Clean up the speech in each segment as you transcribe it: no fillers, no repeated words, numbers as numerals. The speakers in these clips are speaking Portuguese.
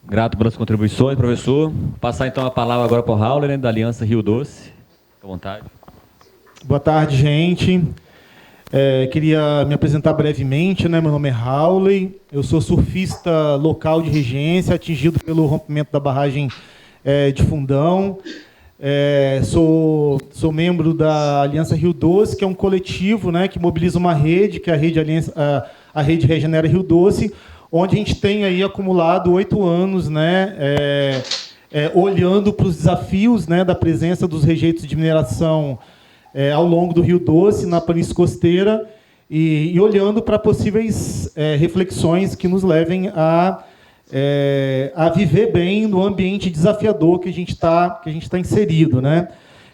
Grato pelas contribuições, professor. Passar então a palavra agora para o Raul, né, da Aliança Rio Doce. Fique à vontade. Boa tarde, gente. Queria me apresentar brevemente, né? Meu nome é Howley, eu sou surfista local de Regência, atingido pelo rompimento da barragem de Fundão. Sou membro da Aliança Rio Doce, que é um coletivo, né, que mobiliza uma rede, que é a rede Regenera Rio Doce, onde a gente tem aí acumulado 8 anos, né, olhando para os desafios, né, da presença dos rejeitos de mineração ao longo do Rio Doce, na planície costeira, e olhando para possíveis reflexões que nos levem a viver bem no ambiente desafiador que a gente tá inserido, né?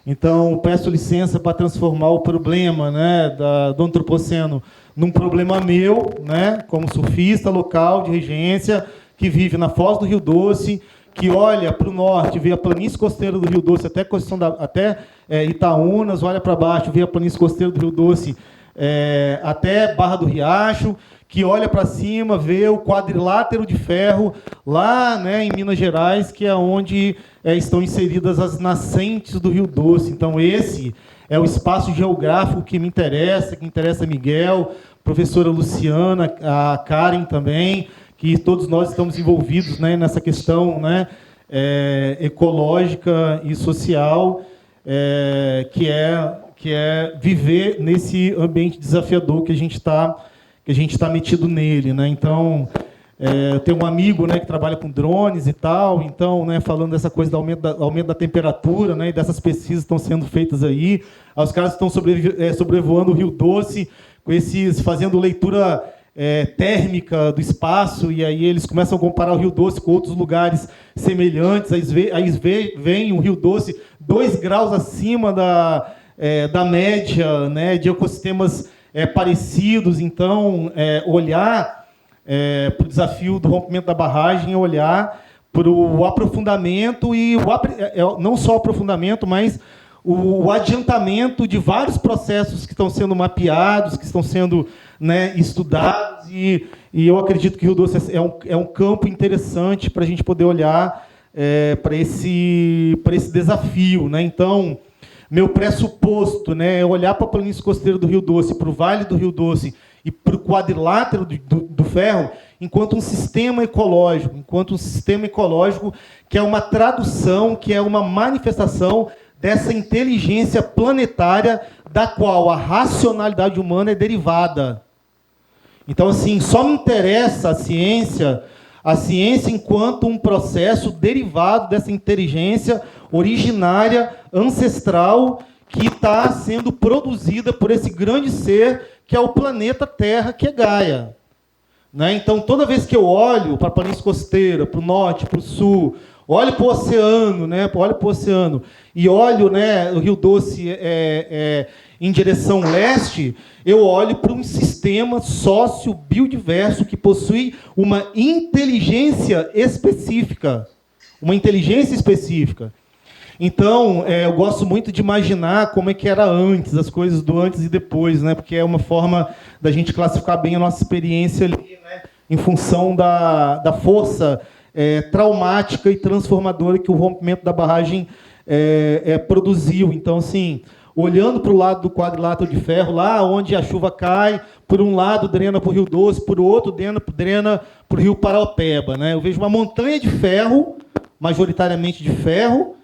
Então, peço licença para transformar o problema, né, do antropoceno num problema meu, né, como surfista local de Regência, que vive na foz do Rio Doce, que olha para o norte, vê a planície costeira do Rio Doce até Itaúnas, olha para baixo, vê a planície costeira do Rio Doce até Barra do Riacho, que olha para cima, vê o quadrilátero de ferro lá, né, em Minas Gerais, que é onde estão inseridas as nascentes do Rio Doce. Então, esse é o espaço geográfico que me interessa, que interessa a Miguel, professora Luciana, a Karen também, que todos nós estamos envolvidos, né, nessa questão, né, ecológica e social, que é viver nesse ambiente desafiador que a gente está metido nele, né? Então, eu tenho um amigo, né, que trabalha com drones e tal, então, né, falando dessa coisa do aumento da temperatura, né, e dessas pesquisas que estão sendo feitas aí, os caras estão sobrevoando o Rio Doce, fazendo leitura térmica do espaço, e aí eles começam a comparar o Rio Doce com outros lugares semelhantes, aí vem o Rio Doce 2 graus acima da média, né, de ecossistemas parecidos. Então, olhar para o desafio do rompimento da barragem, olhar para o aprofundamento não só o aprofundamento, mas o adiantamento de vários processos que estão sendo mapeados, que estão sendo, né, estudados, e eu acredito que o Rio Doce é um campo interessante para a gente poder olhar para esse desafio, né? Então, meu pressuposto, né, é olhar para a planície costeira do Rio Doce, para o Vale do Rio Doce e para o quadrilátero do ferro, enquanto um sistema ecológico, que é uma tradução, que é uma manifestação dessa inteligência planetária da qual a racionalidade humana é derivada. Então, assim, só me interessa a ciência enquanto um processo derivado dessa inteligência originária, ancestral, que está sendo produzida por esse grande ser que é o planeta Terra, que é Gaia. Né? Então, toda vez que eu olho para a planície costeira, para o norte, para o sul, olho para o oceano, né? E olho, né, o Rio Doce em direção leste, eu olho para um sistema sócio-biodiverso que possui uma inteligência específica. Então, eu gosto muito de imaginar como é que era antes, as coisas do antes e depois, né? Porque é uma forma da gente classificar bem a nossa experiência ali, né? Em função da força traumática e transformadora que o rompimento da barragem produziu. Então, assim, olhando para o lado do quadrilátero de ferro, lá onde a chuva cai, por um lado drena para o Rio Doce, por outro drena para o Rio Paraopeba, né? Eu vejo uma montanha de ferro, majoritariamente de ferro,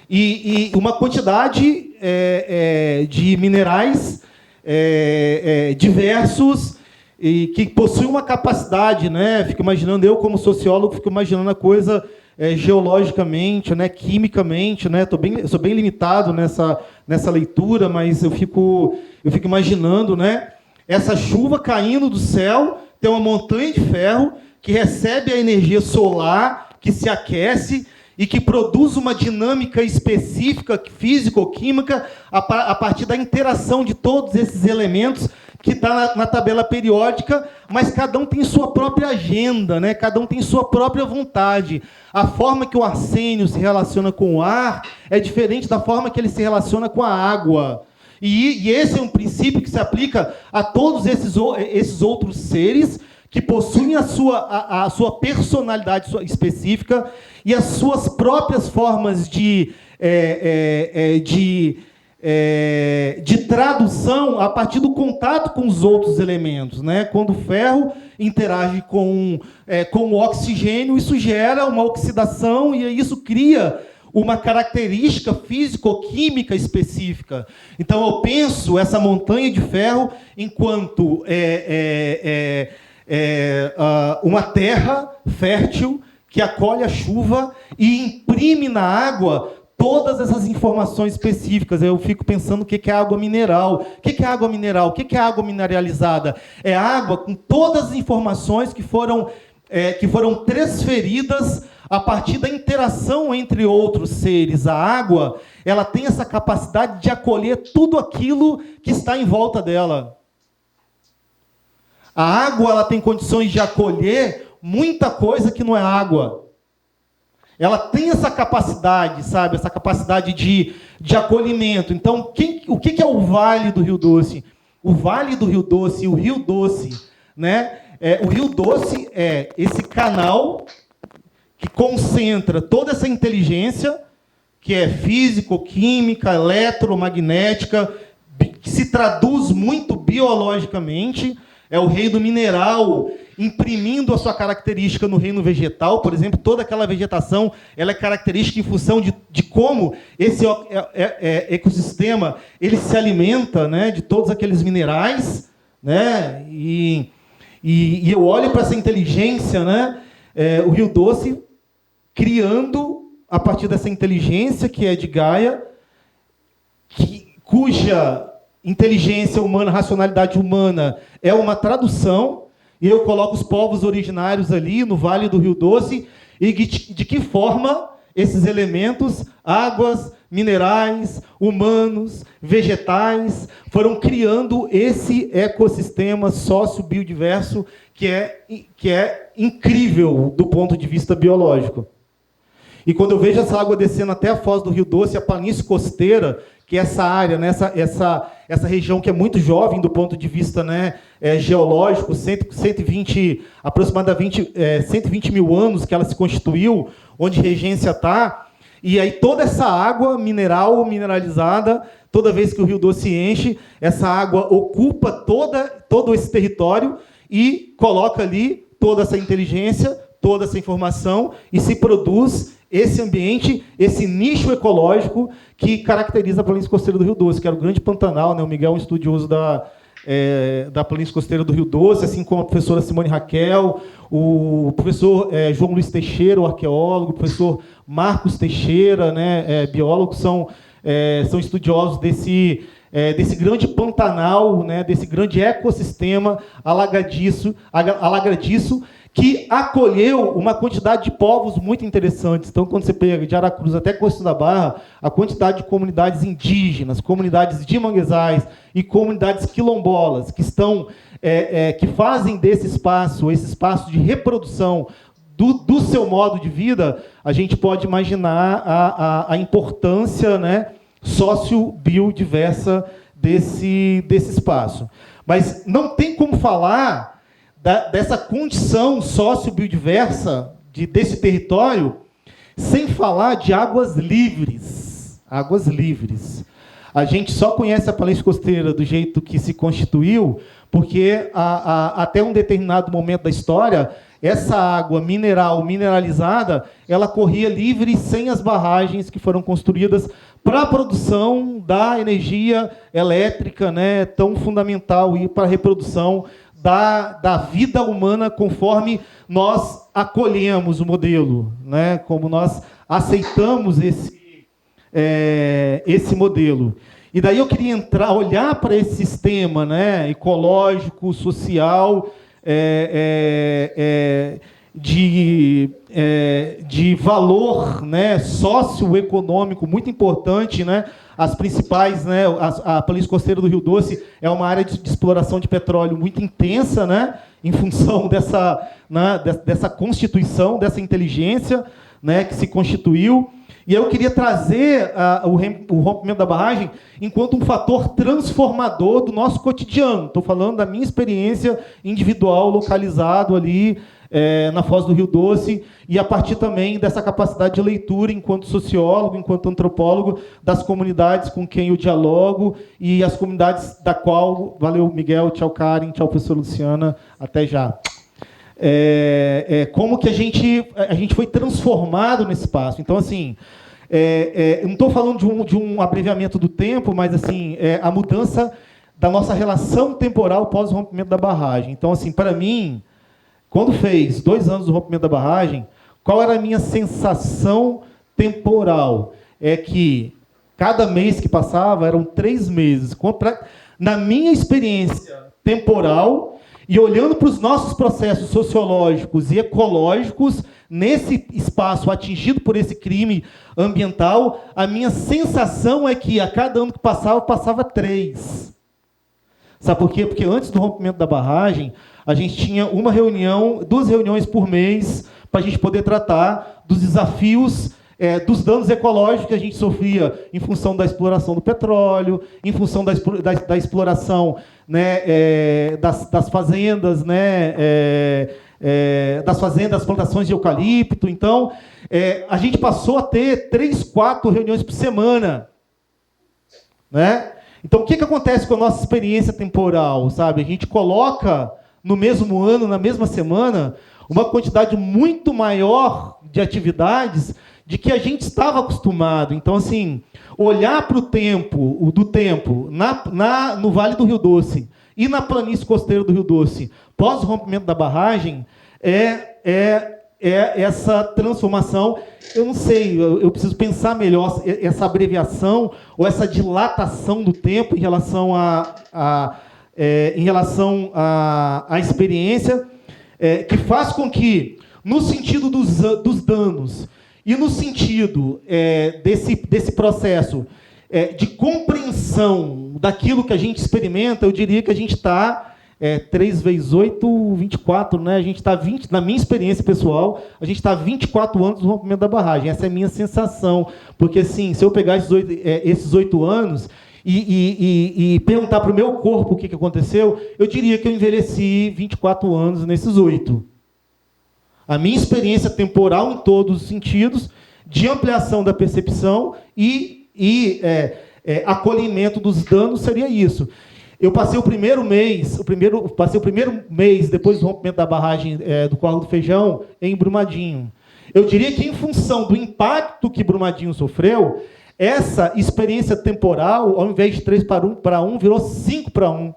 e uma quantidade de minerais diversos e que possuem uma capacidade, né? Fico imaginando, eu como sociólogo, fico imaginando a coisa geologicamente, né? Quimicamente, né? Eu sou bem limitado nessa leitura, mas eu fico imaginando, né? Essa chuva caindo do céu, tem uma montanha de ferro que recebe a energia solar, que se aquece e que produz uma dinâmica específica, físico-química, a partir da interação de todos esses elementos que está na tabela periódica, mas cada um tem sua própria agenda, né? Cada um tem sua própria vontade. A forma que o arsênio se relaciona com o ar é diferente da forma que ele se relaciona com a água. E esse é um princípio que se aplica a todos esses outros seres que possuem a sua personalidade específica e as suas próprias formas de tradução a partir do contato com os outros elementos, né? Quando o ferro interage com o oxigênio, isso gera uma oxidação e isso cria uma característica físico-química específica. Então, eu penso essa montanha de ferro enquanto uma terra fértil que acolhe a chuva e imprime na água todas essas informações específicas. Eu fico pensando o que é água mineral. O que é água mineral? O que é água mineralizada? É água com todas as informações que foram transferidas a partir da interação entre outros seres. A água, ela tem essa capacidade de acolher tudo aquilo que está em volta dela. A água, ela tem condições de acolher muita coisa que não é água. Ela tem essa capacidade, sabe? Essa capacidade de acolhimento. Então, o que é o Vale do Rio Doce? O Vale do Rio Doce, o Rio Doce, né? O Rio Doce é esse canal que concentra toda essa inteligência, que é físico-química, eletromagnética, que se traduz muito biologicamente. É o reino mineral imprimindo a sua característica no reino vegetal. Por exemplo, toda aquela vegetação ela é característica em função de como esse ecossistema ele se alimenta, né, de todos aqueles minerais, né? E eu olho para essa inteligência, né, o Rio Doce criando, a partir dessa inteligência que é de Gaia, cuja inteligência humana, racionalidade humana é uma tradução, e eu coloco os povos originários ali no Vale do Rio Doce, e de que forma esses elementos, águas, minerais, humanos, vegetais, foram criando esse ecossistema sócio-biodiverso que é incrível do ponto de vista biológico. E quando eu vejo essa água descendo até a foz do Rio Doce, a planície costeira, que é essa área, né, essa região que é muito jovem do ponto de vista, né, geológico, aproximadamente 120 mil anos que ela se constituiu, onde Regência está, e aí toda essa água mineralizada, toda vez que o Rio Doce enche, essa água ocupa todo esse território e coloca ali toda essa inteligência, toda essa informação, e se produz esse ambiente, esse nicho ecológico que caracteriza a planície costeira do Rio Doce, que era o grande Pantanal, né? O Miguel é um estudioso da planície costeira do Rio Doce, assim como a professora Simone Raquel, o professor João Luiz Teixeira, o arqueólogo, o professor Marcos Teixeira, né, biólogo, são estudiosos desse grande Pantanal, né, desse grande ecossistema alagadiço, que acolheu uma quantidade de povos muito interessantes. Então, quando você pega de Aracruz até Costa da Barra, a quantidade de comunidades indígenas, comunidades de manguezais e comunidades quilombolas que que fazem desse espaço, esse espaço de reprodução do seu modo de vida, a gente pode imaginar a importância, né, sócio-biodiversa desse espaço. Mas não tem como falar dessa condição sócio-biodiversa desse território sem falar de águas livres. Águas livres. A gente só conhece a planície costeira do jeito que se constituiu porque até um determinado momento da história, essa água mineralizada, ela corria livre sem as barragens que foram construídas para a produção da energia elétrica, né, tão fundamental e para a reprodução da vida humana conforme nós acolhemos o modelo, né, como nós aceitamos esse modelo. E daí eu queria olhar para esse sistema, né, ecológico, social, de valor, né, socioeconômico muito importante, né? As principais, né, a planície costeira do Rio Doce é uma área de exploração de petróleo muito intensa, né, em função dessa constituição, dessa inteligência, né, que se constituiu. E eu queria trazer o rompimento da barragem enquanto um fator transformador do nosso cotidiano. Estou falando da minha experiência individual, localizado ali na Foz do Rio Doce, e a partir também dessa capacidade de leitura enquanto sociólogo, enquanto antropólogo, das comunidades com quem eu dialogo e as comunidades da qual... Valeu, Miguel, tchau, Karen, tchau, professora Luciana, até já. Como que a gente foi transformado nesse espaço. Então, assim, eu não estou falando de um abreviamento do tempo, mas assim, a mudança da nossa relação temporal pós-rompimento da barragem. Então, assim, para mim, quando fez 2 anos do rompimento da barragem, qual era a minha sensação temporal? É que cada mês que passava eram 3 meses. Na minha experiência temporal, e olhando para os nossos processos sociológicos e ecológicos, nesse espaço atingido por esse crime ambiental, a minha sensação é que a cada ano que passava 3. Sabe por quê? Porque antes do rompimento da barragem, a gente tinha 2 reuniões por mês para a gente poder tratar dos desafios, dos danos ecológicos que a gente sofria em função da exploração do petróleo, em função da exploração, né, das fazendas, né, das plantações de eucalipto. Então, a gente passou a ter 3, 4 reuniões por semana, né? Então, o que acontece com a nossa experiência temporal, sabe? A gente coloca no mesmo ano, na mesma semana, uma quantidade muito maior de atividades de que a gente estava acostumado. Então, assim, olhar para o tempo no Vale do Rio Doce e na planície costeira do Rio Doce, pós o rompimento da barragem, essa transformação. Eu não sei, eu preciso pensar melhor essa abreviação ou essa dilatação do tempo em relação à experiência, que faz com que, no sentido dos danos e no sentido desse processo de compreensão daquilo que a gente experimenta, eu diria que a gente está 3 vezes 8, 24, né? A gente está na minha experiência pessoal, a gente está 24 anos do rompimento da barragem. Essa é a minha sensação. Porque, assim, se eu pegar esses 8 anos e perguntar para o meu corpo o que aconteceu, eu diria que eu envelheci 24 anos nesses 8. A minha experiência temporal em todos os sentidos, de ampliação da percepção e acolhimento dos danos seria isso. Eu passei o primeiro mês depois do rompimento da barragem do Córrego do Feijão em Brumadinho. Eu diria que, em função do impacto que Brumadinho sofreu, essa experiência temporal, ao invés de 3 para 1, virou 5 para 1.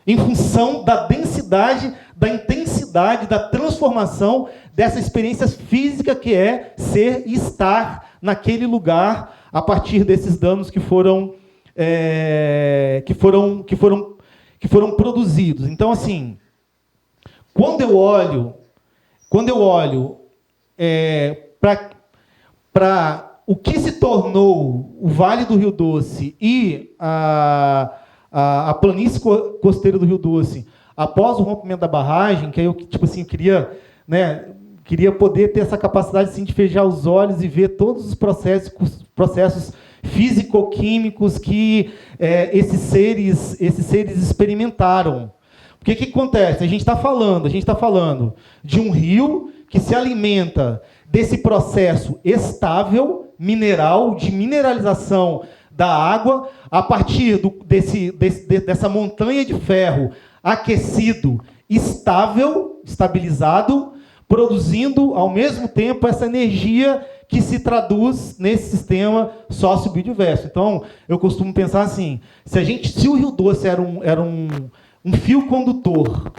Em função da densidade, da intensidade, da transformação dessa experiência física que é ser e estar naquele lugar a partir desses danos que foram produzidos. Então, assim, quando eu olho para o que se tornou o Vale do Rio Doce e a planície costeira do Rio Doce após o rompimento da barragem, que aí eu, tipo assim, queria poder ter essa capacidade, assim, de fechar os olhos e ver todos os processos físico-químicos que esses seres experimentaram. O que acontece? A gente está falando de um rio que se alimenta desse processo estável, mineral, de mineralização da água, a partir dessa montanha de ferro aquecido, estabilizado, produzindo, ao mesmo tempo, essa energia que se traduz nesse sistema sócio-biodiverso. Então, eu costumo pensar assim, se o Rio Doce era um fio condutor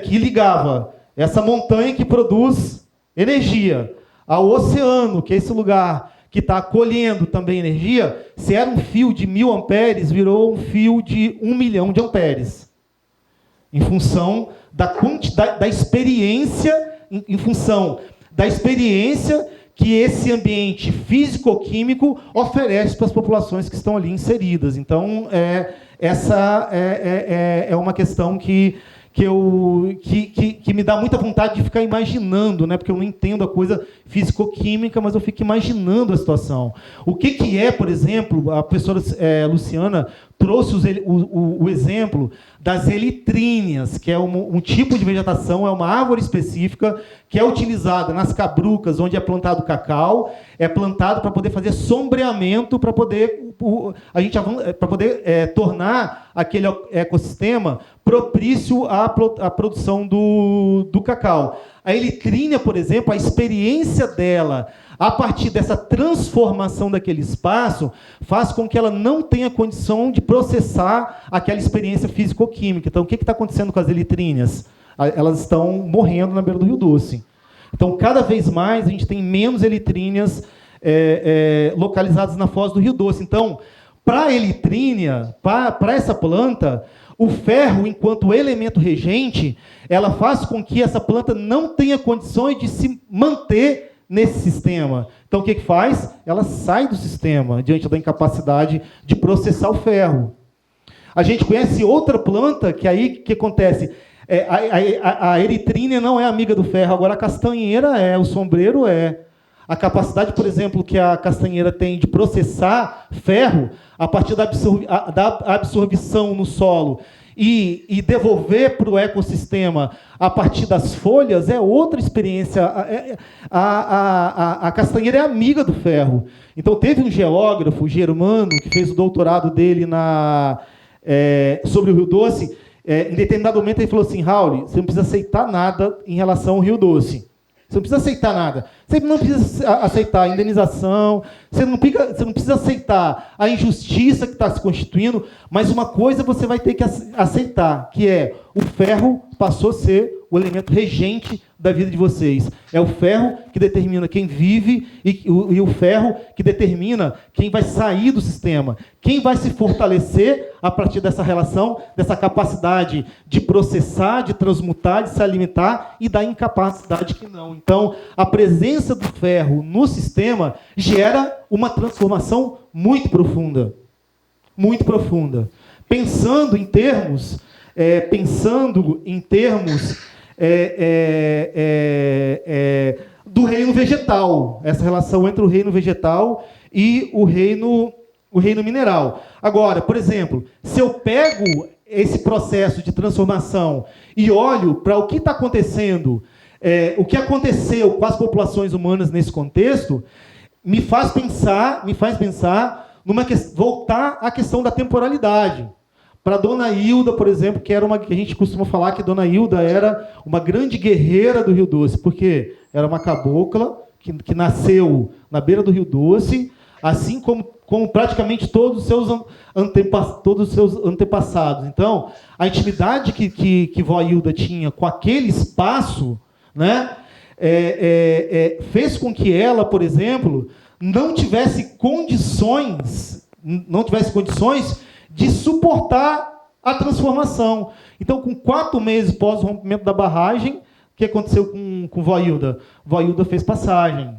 que ligava essa montanha que produz energia ao oceano, que é esse lugar que está acolhendo também energia, se era um fio de 1000 amperes, virou um fio de 1 milhão de amperes. Em função da experiência, em função da experiência que esse ambiente físico-químico oferece para as populações que estão ali inseridas. Então, essa é uma questão que que me dá muita vontade de ficar imaginando, né? Porque eu não entendo a coisa físico-química, mas eu fico imaginando a situação. O que é, por exemplo, a professora Luciana trouxe o exemplo das elitríneas, que é um tipo de vegetação, é uma árvore específica que é utilizada nas cabrucas, onde é plantado cacau, é plantado para poder fazer sombreamento, para poder tornar aquele ecossistema propício à produção do cacau. A elitrínia, por exemplo, a experiência dela a partir dessa transformação daquele espaço, faz com que ela não tenha condição de processar aquela experiência físico-química. Então, o que está acontecendo com as elitríneas? Elas estão morrendo na beira do Rio Doce. Então, cada vez mais, a gente tem menos elitríneas localizadas na foz do Rio Doce. Então, para a elitrínia, para essa planta, o ferro, enquanto elemento regente, ela faz com que essa planta não tenha condições de se manter nesse sistema. Então, o que faz? Ela sai do sistema, diante da incapacidade de processar o ferro. A gente conhece outra planta, que aí o que acontece? A eritrínia não é amiga do ferro, agora a castanheira o sombreiro é. A capacidade, por exemplo, que a castanheira tem de processar ferro, a partir da absorção no solo, e devolver para o ecossistema a partir das folhas, é outra experiência. A castanheira é amiga do ferro. Então, teve um geógrafo, Germano, que fez o doutorado dele sobre o Rio Doce. Em determinado momento, ele falou assim: Raul, você não precisa aceitar nada em relação ao Rio Doce. Você não precisa aceitar nada. Você não precisa aceitar a indenização, você não precisa aceitar a injustiça que está se constituindo, mas uma coisa você vai ter que aceitar, que é o ferro passou a ser o elemento regente da vida de vocês. É o ferro que determina quem vive e o ferro que determina quem vai sair do sistema. Quem vai se fortalecer a partir dessa relação, dessa capacidade de processar, de transmutar, de se alimentar e da incapacidade que não. Então, a presença do ferro no sistema gera uma transformação muito profunda. Muito profunda. Pensando em termos do reino vegetal, essa relação entre o reino vegetal e o reino mineral. Agora, por exemplo, se eu pego esse processo de transformação e olho para o que está acontecendo, o que aconteceu com as populações humanas nesse contexto, me faz pensar voltar à questão da temporalidade. Para Dona Hilda, por exemplo, que a gente costuma falar que Dona Hilda era uma grande guerreira do Rio Doce, porque era uma cabocla que nasceu na beira do Rio Doce, assim como praticamente todos os seus antepassados. Então, a intimidade que vó Hilda tinha com aquele espaço, né, fez com que ela, por exemplo, não tivesse condições de suportar a transformação. Então, com 4 meses pós o rompimento da barragem, o que aconteceu com vó Hilda? Vó Hilda fez passagem.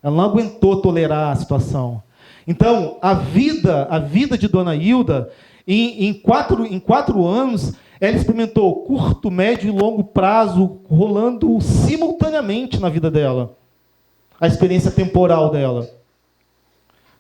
Ela não aguentou tolerar a situação. Então, a vida de Dona Hilda, em 4 anos, ela experimentou curto, médio e longo prazo, rolando simultaneamente na vida dela. A experiência temporal dela.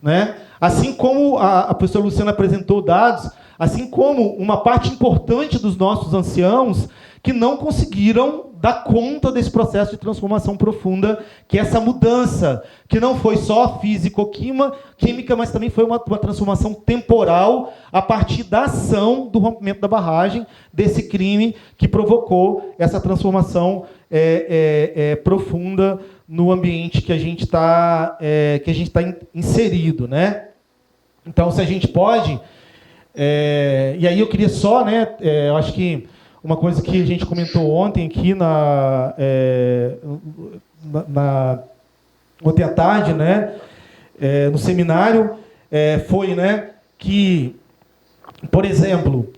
Né? Assim como a professora Luciana apresentou dados, assim como uma parte importante dos nossos anciãos que não conseguiram dar conta desse processo de transformação profunda, que é essa mudança, que não foi só físico-química, mas também foi uma transformação temporal a partir da ação do rompimento da barragem, desse crime que provocou essa transformação profunda no ambiente que a gente está inserido, né? Então, se a gente pode... e aí eu queria só, né? Eu acho que uma coisa que a gente comentou ontem aqui ontem à tarde, né? No seminário, foi, né, que, por exemplo,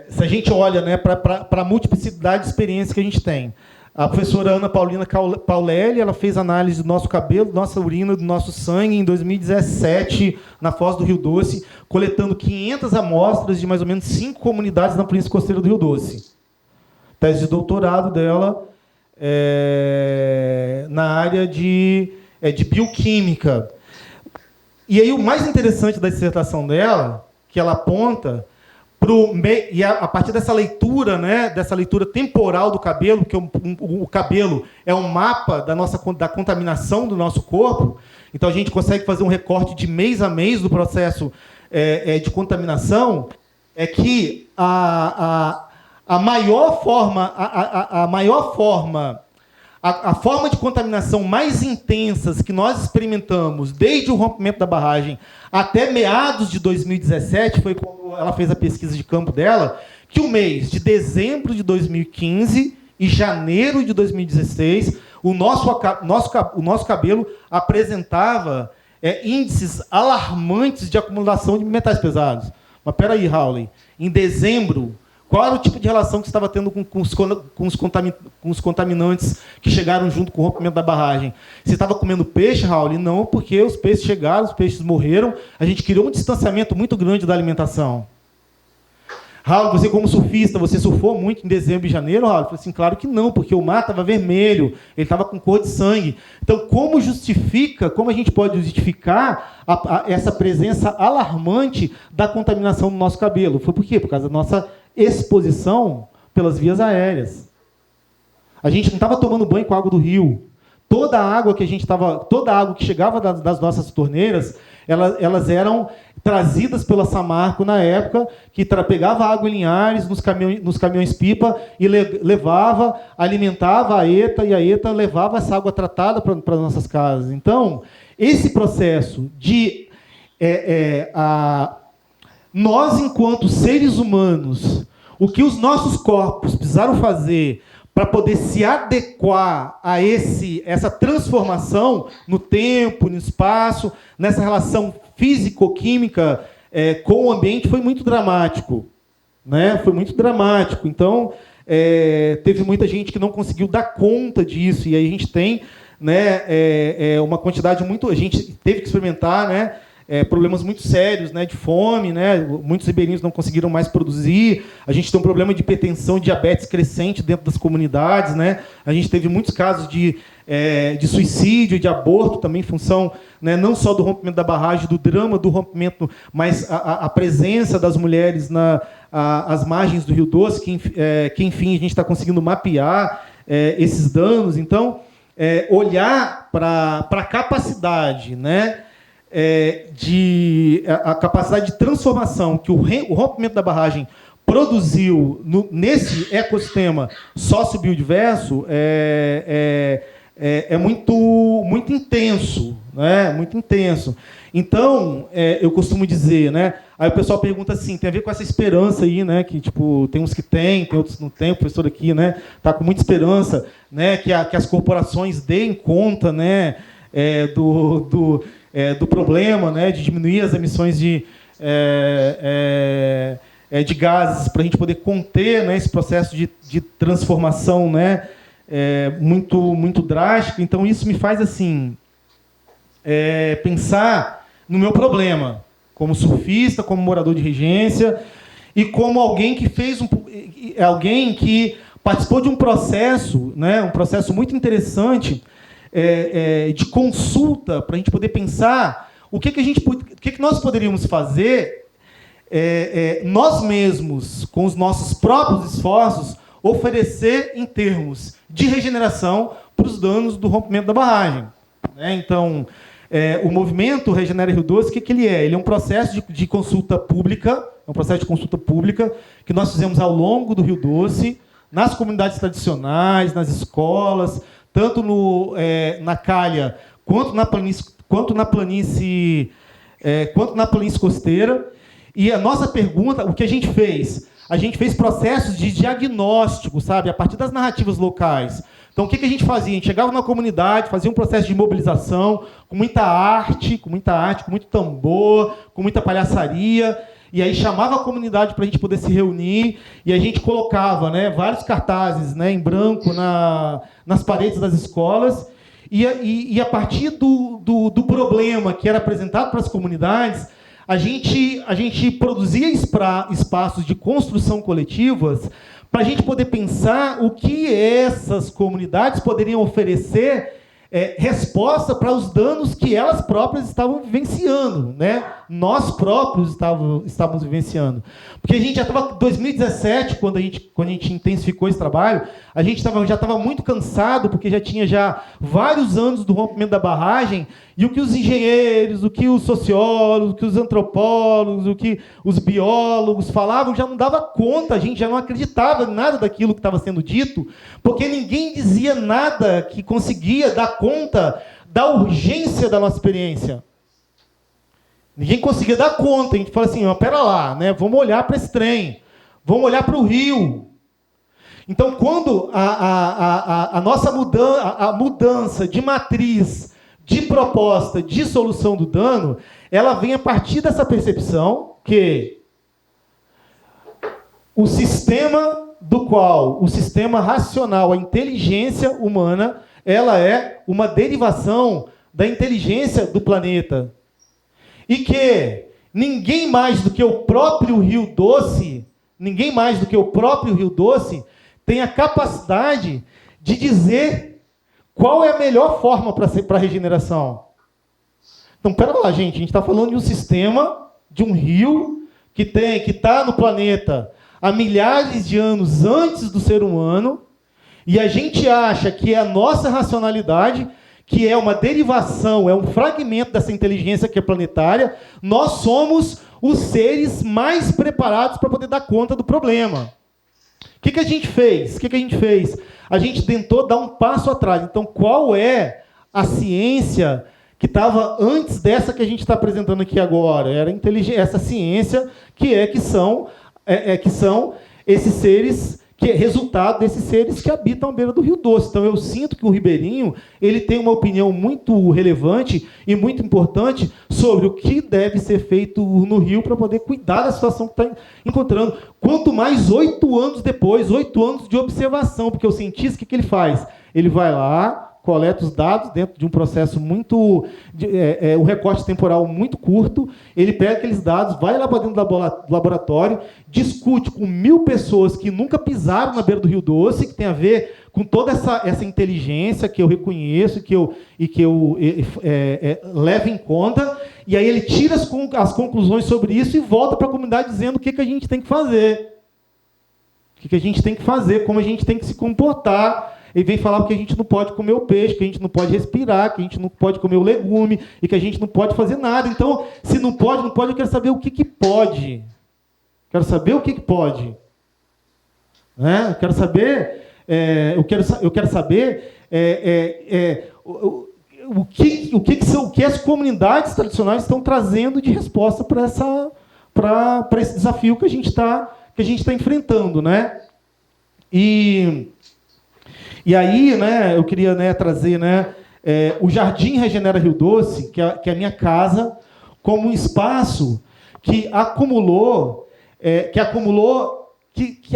se a gente olha, né, para a multiplicidade de experiências que a gente tem, a professora Ana Paulina Paulelli, ela fez análise do nosso cabelo, nossa urina, do nosso sangue em 2017, na Foz do Rio Doce, coletando 500 amostras de mais ou menos 5 comunidades na Planície Costeira do Rio Doce. tese de doutorado dela na área de bioquímica. E aí o mais interessante da dissertação dela, que ela aponta e a partir dessa leitura, né, dessa leitura temporal do cabelo, que o cabelo é um mapa da contaminação do nosso corpo, então a gente consegue fazer um recorte de mês a mês do processo de contaminação, é que a forma de contaminação mais intensas que nós experimentamos desde o rompimento da barragem até meados de 2017, foi quando ela fez a pesquisa de campo dela, que o mês de dezembro de 2015 e janeiro de 2016, o nosso cabelo apresentava índices alarmantes de acumulação de metais pesados. Mas peraí, Raul, em dezembro, qual era o tipo de relação que você estava tendo com os contaminantes que chegaram junto com o rompimento da barragem? Você estava comendo peixe, Raul? Não, porque os peixes chegaram, os peixes morreram. A gente criou um distanciamento muito grande da alimentação. Raul, você como surfista, você surfou muito em dezembro e janeiro, Raul? Eu falei assim, claro que não, porque o mar estava vermelho, ele estava com cor de sangue. Então, como a gente pode justificar essa presença alarmante da contaminação no nosso cabelo? Foi por quê? Por causa da nossa exposição pelas vias aéreas. A gente não estava tomando banho com a água do rio. Toda a água que chegava das nossas torneiras, elas eram trazidas pela Samarco na época, que pegava água em Linhares, nos caminhões-pipa, e levava, alimentava a ETA, e a ETA levava essa água tratada para as nossas casas. Então, esse processo de... nós, enquanto seres humanos, o que os nossos corpos precisaram fazer para poder se adequar a essa transformação no tempo, no espaço, nessa relação físico-química com o ambiente, foi muito dramático. Né? Foi muito dramático. Então, teve muita gente que não conseguiu dar conta disso. E aí a gente tem, né, uma quantidade muito... A gente teve que experimentar, né, problemas muito sérios, né, de fome, né, muitos ribeirinhos não conseguiram mais produzir, a gente tem um problema de hipertensão e diabetes crescente dentro das comunidades, né, a gente teve muitos casos de suicídio, de aborto, também em função, né, não só do rompimento da barragem, do drama do rompimento, mas a presença das mulheres às margens do Rio Doce, que enfim, a gente está conseguindo mapear esses danos. Então, olhar para a capacidade, né, a capacidade de transformação que o rompimento da barragem produziu nesse ecossistema sociobiodiverso muito intenso, né? Muito intenso. Então, eu costumo dizer, né? Aí o pessoal pergunta assim, tem a ver com essa esperança aí, né? Que tipo tem uns que tem outros não tem. O professor aqui, né? Tá com muita esperança, né? Que as corporações deem conta, né? Do problema, né, de diminuir as emissões de gases para a gente poder conter, né, esse processo de transformação, né, muito drástico. Então, isso me faz assim pensar no meu problema, como surfista, como morador de Regência, e como alguém que participou de um processo, né, um processo muito interessante, de consulta, para a gente poder pensar o que nós poderíamos fazer nós mesmos, com os nossos próprios esforços, oferecer em termos de regeneração para os danos do rompimento da barragem. Né? Então, o movimento Regenera Rio Doce, o que ele é? Ele é um processo de consulta pública, que nós fizemos ao longo do Rio Doce, nas comunidades tradicionais, nas escolas, tanto na calha quanto na planície costeira. E a nossa pergunta, o que a gente fez? A gente fez processos de diagnóstico, sabe, a partir das narrativas locais. Então, o que a gente fazia? A gente chegava na comunidade, fazia um processo de mobilização, com muita arte, com muito tambor, com muita palhaçaria, e aí chamava a comunidade para a gente poder se reunir, e a gente colocava, né, vários cartazes, né, em branco nas paredes das escolas, e a partir do problema que era apresentado para as comunidades, a gente produzia espaços de construção coletivas para a gente poder pensar o que essas comunidades poderiam oferecer resposta para os danos que elas próprias estavam vivenciando, né? Nós próprios estávamos vivenciando. Porque a gente já estava em 2017, quando a gente intensificou esse trabalho, a gente já estava muito cansado, porque já tinha vários anos do rompimento da barragem, e o que os engenheiros, o que os sociólogos, o que os antropólogos, o que os biólogos falavam, já não dava conta, a gente já não acreditava em nada daquilo que estava sendo dito, porque ninguém dizia nada que conseguia dar conta da urgência da nossa experiência. Ninguém conseguia dar conta. A gente fala assim, pera lá, né? Vamos olhar para esse trem, vamos olhar para o rio. Então, quando a nossa mudança de matriz, de proposta, de solução do dano, ela vem a partir dessa percepção que o sistema o sistema racional, a inteligência humana, ela é uma derivação da inteligência do planeta. E que ninguém mais do que o próprio Rio Doce, tem a capacidade de dizer qual é a melhor forma para a regeneração. Então, pera lá, gente, a gente está falando de um sistema, de um rio, que está no planeta há milhares de anos antes do ser humano, e a gente acha que é a nossa racionalidade, que é uma derivação, é um fragmento dessa inteligência que é planetária, nós somos os seres mais preparados para poder dar conta do problema. O que a gente fez? A gente tentou dar um passo atrás. Então, qual é a ciência que estava antes dessa que a gente está apresentando aqui agora? Era essa ciência que são esses seres, que é resultado desses seres que habitam à beira do Rio Doce. Então, eu sinto que o ribeirinho ele tem uma opinião muito relevante e muito importante sobre o que deve ser feito no rio para poder cuidar da situação que está encontrando. Quanto mais 8 anos depois, 8 anos de observação, porque o cientista, o que ele faz? Ele vai lá, coleta os dados dentro de um processo muito... um recorte temporal muito curto, ele pega aqueles dados, vai lá para dentro do laboratório, discute com 1000 pessoas que nunca pisaram na beira do Rio Doce, que tem a ver com toda essa inteligência que eu reconheço que eu levo em conta, e aí ele tira as conclusões sobre isso e volta para a comunidade dizendo o que a gente tem que fazer. O que a gente tem que fazer, como a gente tem que se comportar. Ele vem falar que a gente não pode comer o peixe, que a gente não pode respirar, que a gente não pode comer o legume, e que a gente não pode fazer nada. Então, se não pode, eu quero saber o que pode. Quero saber o que pode. Né? Eu quero saber... eu quero saber o que as comunidades tradicionais estão trazendo de resposta para esse desafio que a gente está enfrentando, né? E aí, né, eu queria, né, trazer, né, o Jardim Regenera Rio Doce, que é a minha casa, como um espaço que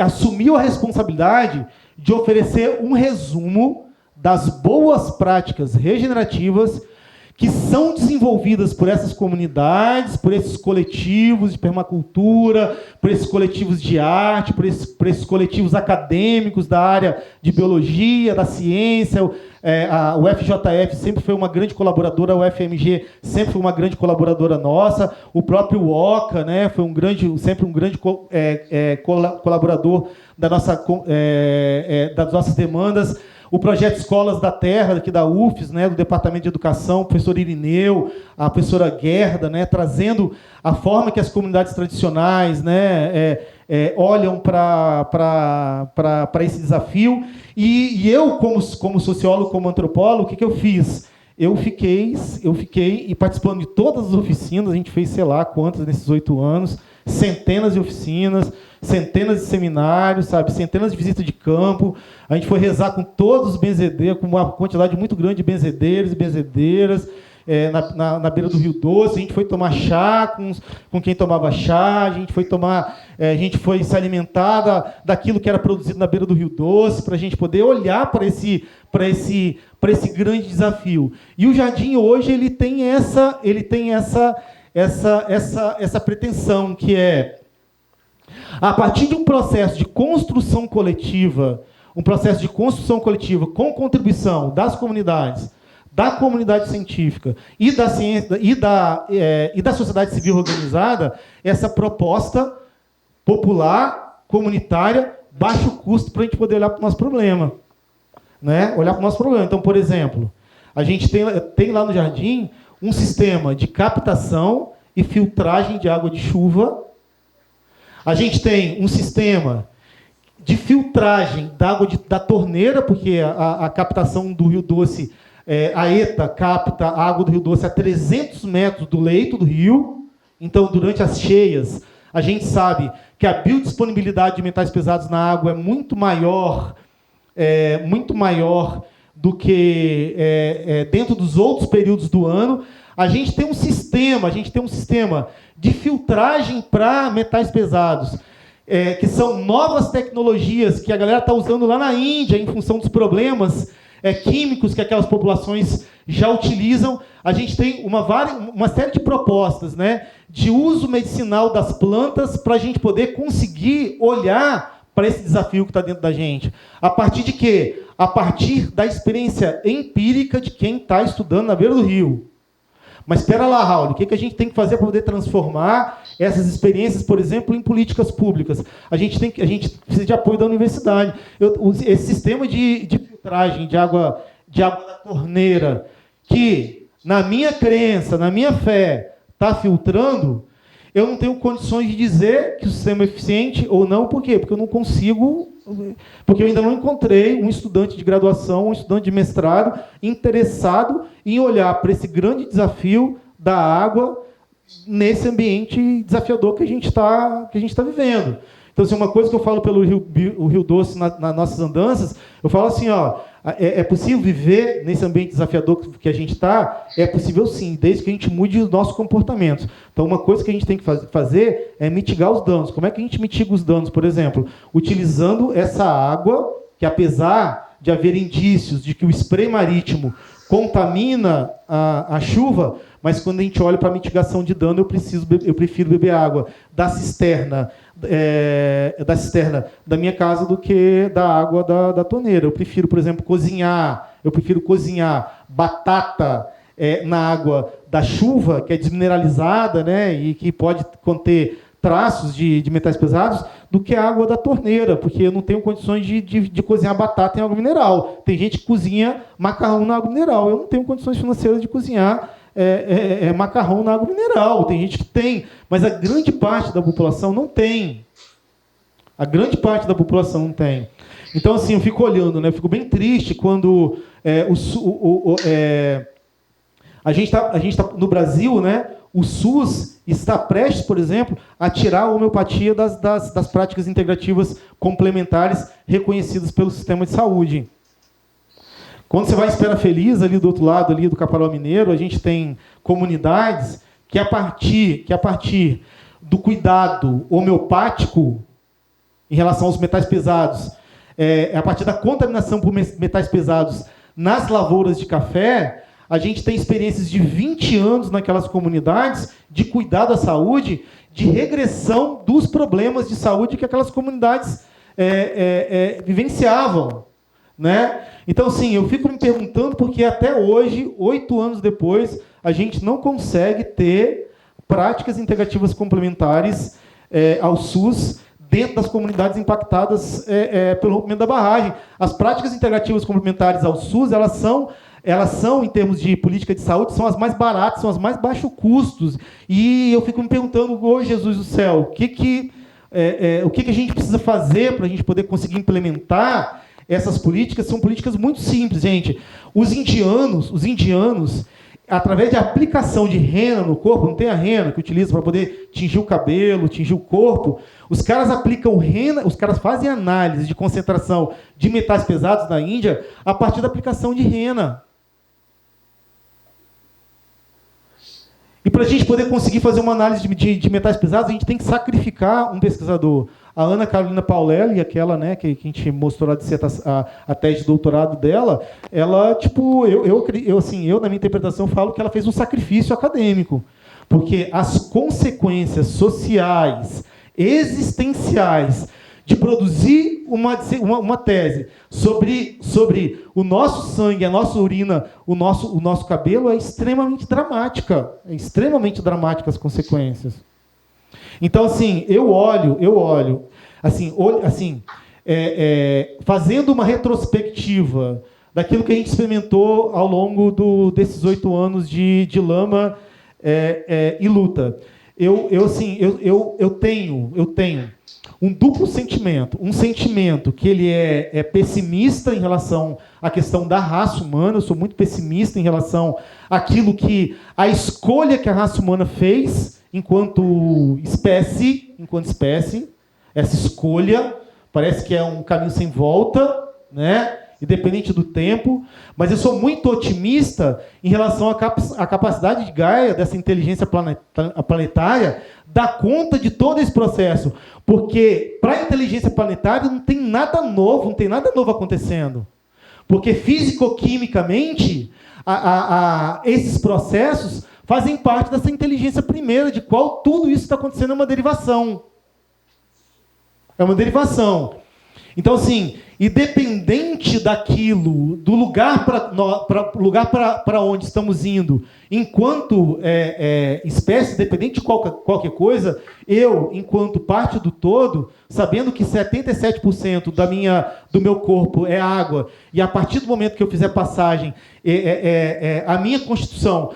assumiu a responsabilidade de oferecer um resumo das boas práticas regenerativas que são desenvolvidas por essas comunidades, por esses coletivos de permacultura, por esses coletivos de arte, por esses coletivos acadêmicos da área de biologia, da ciência. O FJF sempre foi uma grande colaboradora, o FMG sempre foi uma grande colaboradora nossa, o próprio OCA, né, foi sempre um grande colaborador das nossas demandas. O projeto Escolas da Terra, aqui da UFES, né, do Departamento de Educação, o professor Irineu, a professora Gerda, né, trazendo a forma que as comunidades tradicionais, né, olham para esse desafio. E eu, como sociólogo, como antropólogo, o que eu fiz? Eu fiquei e participando de todas as oficinas, a gente fez sei lá quantas nesses 8 anos, centenas de oficinas, centenas de seminários, sabe, centenas de visitas de campo. A gente foi rezar com todos os benzedeiros, com uma quantidade muito grande de benzedeiros e benzedeiras, na beira do Rio Doce. A gente foi tomar chá com quem tomava chá, a gente foi se alimentar daquilo que era produzido na beira do Rio Doce, para a gente poder olhar para esse grande desafio. E o Jardim hoje ele tem essa pretensão, que é A partir de um processo de construção coletiva, com contribuição das comunidades, da comunidade científica e da ciência e da sociedade civil organizada, essa proposta popular, comunitária, baixo custo para a gente poder olhar para o nosso problema. Né? Olhar para o nosso problema. Então, por exemplo, a gente tem lá no Jardim um sistema de captação e filtragem de água de chuva. A gente tem um sistema de filtragem da água da torneira, porque a captação do Rio Doce, a ETA capta a água do Rio Doce a 300 metros do leito do rio. Então, durante as cheias, a gente sabe que a biodisponibilidade de metais pesados na água é muito maior do que dentro dos outros períodos do ano. A gente tem um sistema de filtragem para metais pesados, que são novas tecnologias que a galera está usando lá na Índia em função dos problemas químicos que aquelas populações já utilizam. A gente tem uma série de propostas, né, de uso medicinal das plantas para a gente poder conseguir olhar para esse desafio que está dentro da gente. A partir de quê? A partir da experiência empírica de quem está estudando na beira do rio. Mas espera lá, Raul, o que a gente tem que fazer para poder transformar essas experiências, por exemplo, em políticas públicas? A gente precisa de apoio da universidade. Esse sistema de filtragem de água da torneira, que, na minha crença, na minha fé, está filtrando, eu não tenho condições de dizer que o sistema é eficiente ou não. Por quê? Porque eu não consigo... Porque eu ainda não encontrei um estudante de graduação, um estudante de mestrado interessado em olhar para esse grande desafio da água nesse ambiente desafiador que a gente está vivendo. Então, assim, uma coisa que eu falo pelo Rio Doce nas nossas andanças, eu falo assim, é possível viver nesse ambiente desafiador que a gente está? É possível sim, desde que a gente mude os nossos comportamentos. Então, uma coisa que a gente tem que fazer é mitigar os danos. Como é que a gente mitiga os danos? Por exemplo, utilizando essa água, que apesar de haver indícios de que o spray marítimo contamina a chuva, mas quando a gente olha para a mitigação de dano, eu prefiro beber água da cisterna da minha casa do que da água da torneira. Eu prefiro, por exemplo, cozinhar batata na água da chuva, que é desmineralizada, né, e que pode conter traços de metais pesados, do que a água da torneira, porque eu não tenho condições de cozinhar batata em água mineral. Tem gente que cozinha macarrão na água mineral. Eu não tenho condições financeiras de cozinhar macarrão na água mineral. Tem gente que tem, mas a grande parte da população não tem. A grande parte da população não tem. Então, assim, eu fico olhando, né? Eu fico bem triste quando a gente tá no Brasil, né? O SUS está prestes, por exemplo, a tirar a homeopatia das práticas integrativas complementares reconhecidas pelo sistema de saúde. Quando você vai em Espera Feliz, ali do outro lado ali do Caparaó Mineiro, a gente tem comunidades que a partir do cuidado homeopático em relação aos metais pesados, a partir da contaminação por metais pesados nas lavouras de café, a gente tem experiências de 20 anos naquelas comunidades de cuidado à saúde, de regressão dos problemas de saúde que aquelas comunidades vivenciavam. Né? Então, sim, eu fico me perguntando porque até hoje, 8 anos depois, a gente não consegue ter práticas integrativas complementares ao SUS dentro das comunidades impactadas pelo rompimento da barragem. As práticas integrativas complementares ao SUS, elas são, em termos de política de saúde, são as mais baratas, são as mais baixos custos. E eu fico me perguntando, ô Jesus do céu, o que a gente precisa fazer para a gente poder conseguir implementar essas políticas? São políticas muito simples, gente. Os indianos, através de aplicação de rena no corpo, não tem a rena que utiliza para poder tingir o cabelo, tingir o corpo, os caras aplicam rena, os caras fazem análise de concentração de metais pesados na Índia a partir da aplicação de rena. E para a gente poder conseguir fazer uma análise de metais pesados, a gente tem que sacrificar um pesquisador. A Ana Carolina Paulelli, aquela, né, que a gente mostrou a tese de doutorado dela, ela, tipo, eu na minha interpretação falo que ela fez um sacrifício acadêmico, porque as consequências sociais existenciais de produzir uma tese sobre o nosso sangue, a nossa urina, o nosso cabelo, é extremamente dramática. É extremamente dramática as consequências. Então, assim, eu olho, fazendo uma retrospectiva daquilo que a gente experimentou ao longo desses 8 anos de lama e luta. Eu tenho um duplo sentimento. Um sentimento que ele é pessimista em relação à questão da raça humana. Eu sou muito pessimista em relação àquilo que a escolha que a raça humana fez enquanto espécie. Essa escolha parece que é um caminho sem volta, né? Independente do tempo, mas eu sou muito otimista em relação à capacidade de Gaia, dessa inteligência planetária, dar conta de todo esse processo. Porque para a inteligência planetária não tem nada novo acontecendo. Porque fisicoquimicamente, esses processos fazem parte dessa inteligência primeira, de qual tudo isso está acontecendo, é uma derivação. É uma derivação. Então, assim, independente daquilo, do lugar para onde estamos indo, enquanto espécie, independente de qualquer coisa, eu, enquanto parte do todo, sabendo que 77% do meu corpo é água, e a partir do momento que eu fizer passagem, a minha constituição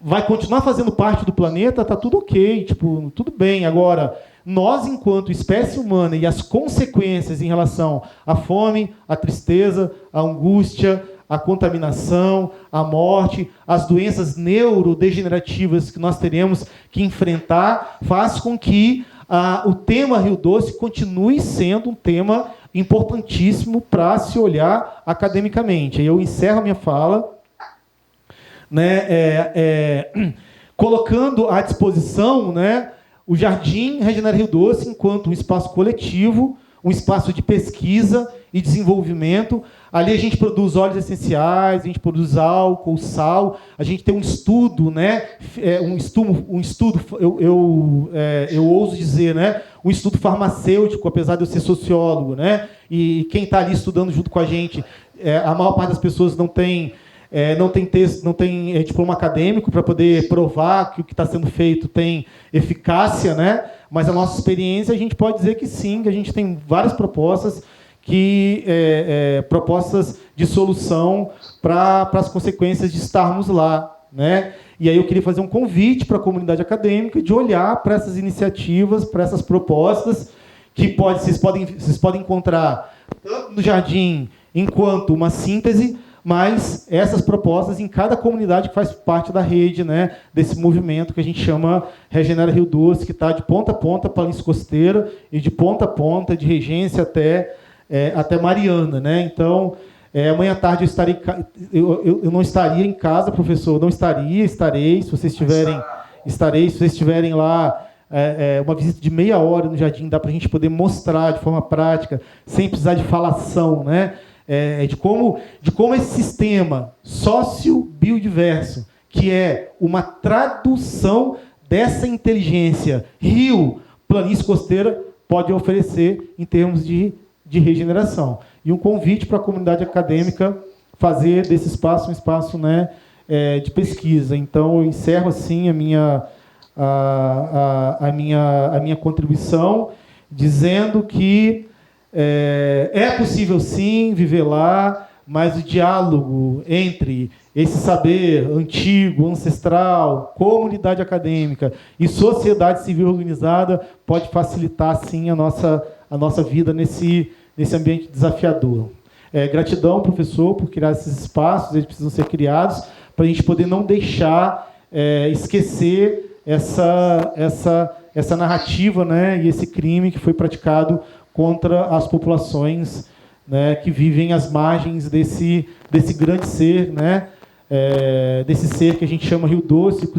vai continuar fazendo parte do planeta, está tudo ok, tipo, tudo bem. Agora, nós, enquanto espécie humana, e as consequências em relação à fome, à tristeza, à angústia, à contaminação, à morte, às doenças neurodegenerativas que nós teremos que enfrentar, faz com que o tema Rio Doce continue sendo um tema importantíssimo para se olhar academicamente. Eu encerro a minha fala, colocando à disposição, o Jardim Regenera Rio Doce enquanto um espaço coletivo, um espaço de pesquisa e desenvolvimento. Ali a gente produz óleos essenciais, a gente produz álcool, sal, a gente tem um estudo, eu ouso dizer, um estudo farmacêutico, apesar de eu ser sociólogo, e quem está ali estudando junto com a gente, a maior parte das pessoas não tem diploma acadêmico para poder provar que o que está sendo feito tem eficácia, mas a nossa experiência, a gente pode dizer que sim, que a gente tem várias propostas, propostas de solução para as consequências de estarmos lá. E aí eu queria fazer um convite para a comunidade acadêmica de olhar para essas iniciativas, para essas propostas, que vocês podem encontrar tanto no Jardim enquanto uma síntese, mas essas propostas em cada comunidade que faz parte da rede, desse movimento que a gente chama Regenera Rio Doce, que está de ponta a ponta, Planície Costeira, e de ponta a ponta, de Regência até Mariana. Então, amanhã à tarde eu não estaria em casa, professor, não estarei, se vocês estiverem lá, uma visita de meia hora no jardim, dá para a gente poder mostrar de forma prática, sem precisar de falação, de como esse sistema sócio-biodiverso, que é uma tradução dessa inteligência rio, planície costeira, pode oferecer em termos de regeneração. E um convite para a comunidade acadêmica fazer desse espaço um espaço de pesquisa. Então, eu encerro assim a minha contribuição, dizendo que é possível, sim, viver lá, mas o diálogo entre esse saber antigo, ancestral, comunidade acadêmica e sociedade civil organizada pode facilitar, sim, a nossa vida nesse ambiente desafiador. Gratidão, professor, por criar esses espaços, eles precisam ser criados para a gente poder não deixar esquecer essa narrativa, e esse crime que foi praticado contra as populações que vivem às margens desse grande ser, desse ser que a gente chama Rio Doce,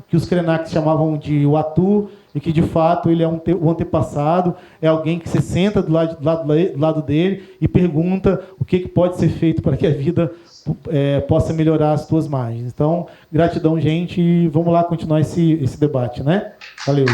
que os Krenaks chamavam de Uatu, e que, de fato, ele é o antepassado, é alguém que se senta do lado dele e pergunta o que pode ser feito para que a vida possa melhorar as suas margens. Então, gratidão, gente, e vamos lá continuar esse debate. Valeu.